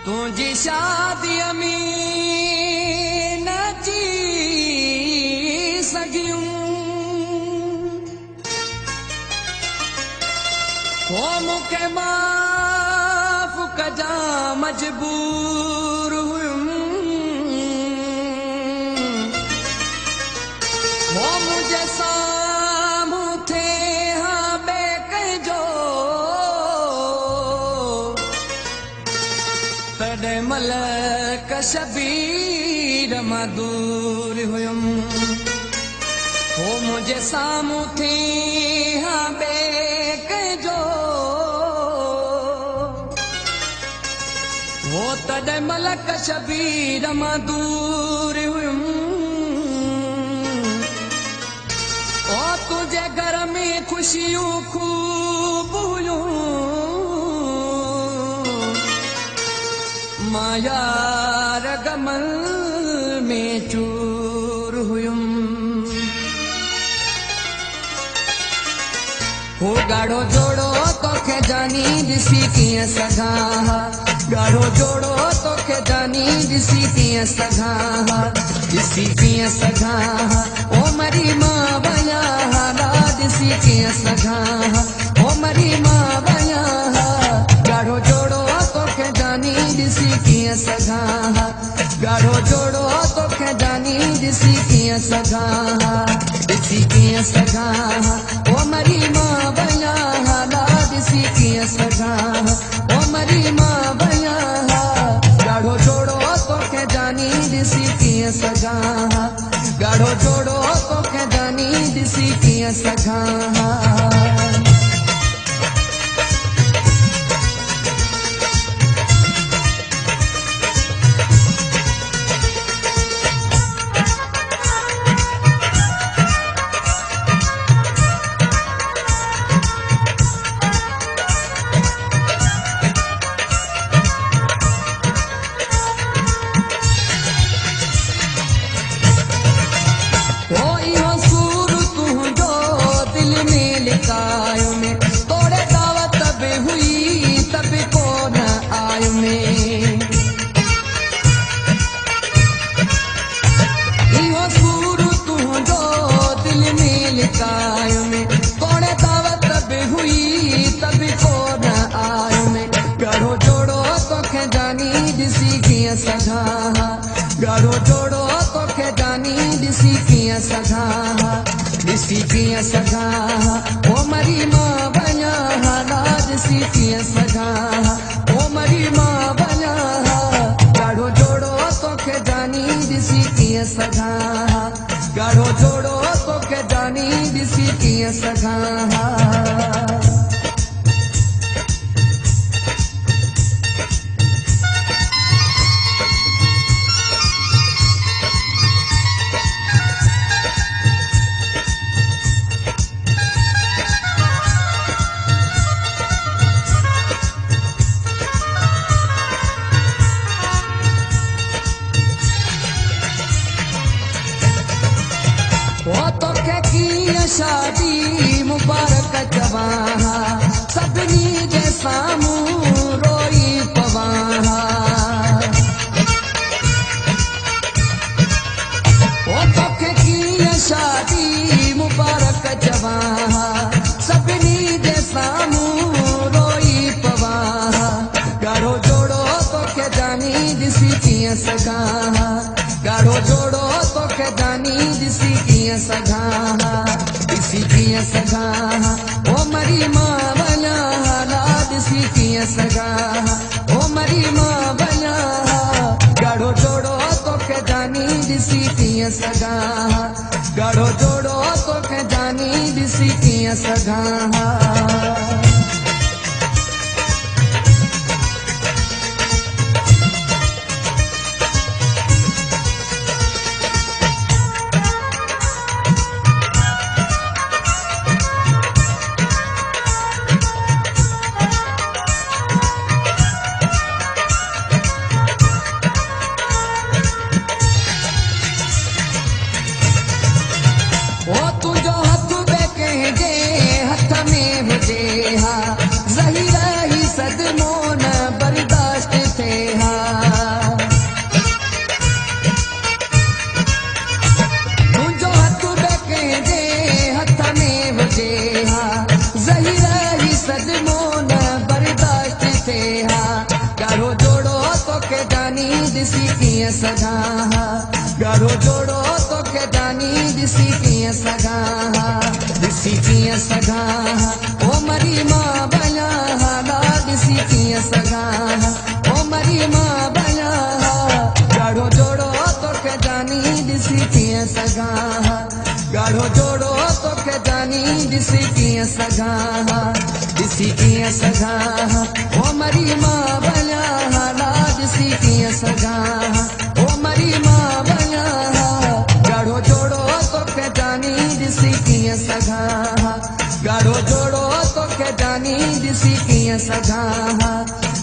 तुझी शादीअ में नची सघियूं हो मूंखे माफ़ कजा मजबूर हुयुमि हो मुंहिंजे साम्हूं थे हा ॿिए कंहिंजो तॾहिं महिल शबीर मां दूर हुयुमि हो मुंहिंजे साम्हूं थी हा ॿिए कंहिंजो हो तॾहिं महिल शबीर मां दूर हुयुमि ओ तुंहिंजे घर में ख़ुशियूं खूब हुयूं मां यार गमल में चूर हुयुमि हो ॻाढ़ो जोड़ो तोखे जानी ॾिसी कीअं सघां ॻाढ़ो जोड़ो तोखे जानी ॾिसी कीअं सघां ॾिसी कीअं सघां ओ मरी मां वया हाला ॾिसी कीअं सघां ओ मरी मां वया ॻाढ़ो जोड़ो तोखे जानी ॾिसी कीअं सघां ॻाढ़ो जोड़ो तोखे जानी ॾिसी कीअं सघां ॾिसी कीअं सघां ओ मरी मां वया हाला ॾिसी कीअं सघां ओ मरी मां वया ॻाढ़ो जोड़ो तोखे जानी ॾिसी कीअं सघां ॻाढ़ो जोड़ो तोखे जानी ॾिसी कीअं सघां तोड़े दावत बि हुई त बि कोन आयो में इहो सूर तुंहिंजो दिल में लिकायो में तोड़े दावत बि हुई त बि कोन आयो में ॻाढ़ो जोड़ो तोखे जानी ॾिसी कीअं सघां ॻाढ़ो जोड़ो तोखे जानी ॾिसी कीअं सघां ॾिसी कीअं सघां ओ मरी मां वया हाला ॾिसी कीअं सघां ओ मरी मां वया ॻाढ़ो जोड़ो तोखे जानी ॾिसी कीअं सघां ॻाढ़ो जोड़ो तोखे जानी ॾिसी कीअं सघां तोखे कीअं शादी मुबारक चवां सभिनी जे साम्हूं रोई पवां तोखे कीअं शादी मुबारक चवां सभिनी जे साम्हूं रोई पवां ॻाढ़ो जोड़ो तोखे जानी ॾिसी कीअं सघां ॻाढ़ो जोड़ो तोखे जानी ॾिसी कीअं सघां ॾिसी कीअं सघां ओ मरी मां वया हाला ॾिसी कीअं सघां ओ मरी मां वया ॻाढ़ो जोड़ो तोखे जानी ॾिसी कीअं सघां ॻाढ़ो जोड़ो तोखे जानी ॾिसी कीअं सघां तुंहिंजो हथ ॿिए कंहिंजे हथ में कीअं सघां ॻाढ़ो जोड़ो तोखे जानी ॾिसी कीअं सघां ॾिसी कीअं सघां ओ मरी मां बणिया हाला ॾिसी कीअं सघां ओ मरी मां बणिया ॻाढ़ो जोड़ो तोखे जानी ॾिसी कीअं सघां ॻाढ़ो जोड़ो तोखे जानी ॾिसी कीअं सघां ॾिसी कीअं सघां ओ मरी मां बणिया हाला ॾिसी कीअं सघां ओ मरी मां बणिया ॻाढ़ो जोड़ो तोखे जानी ॾिसी कीअं सघां ॻाढ़ो जोड़ो तोखे जानी ॾिसी कीअं सघां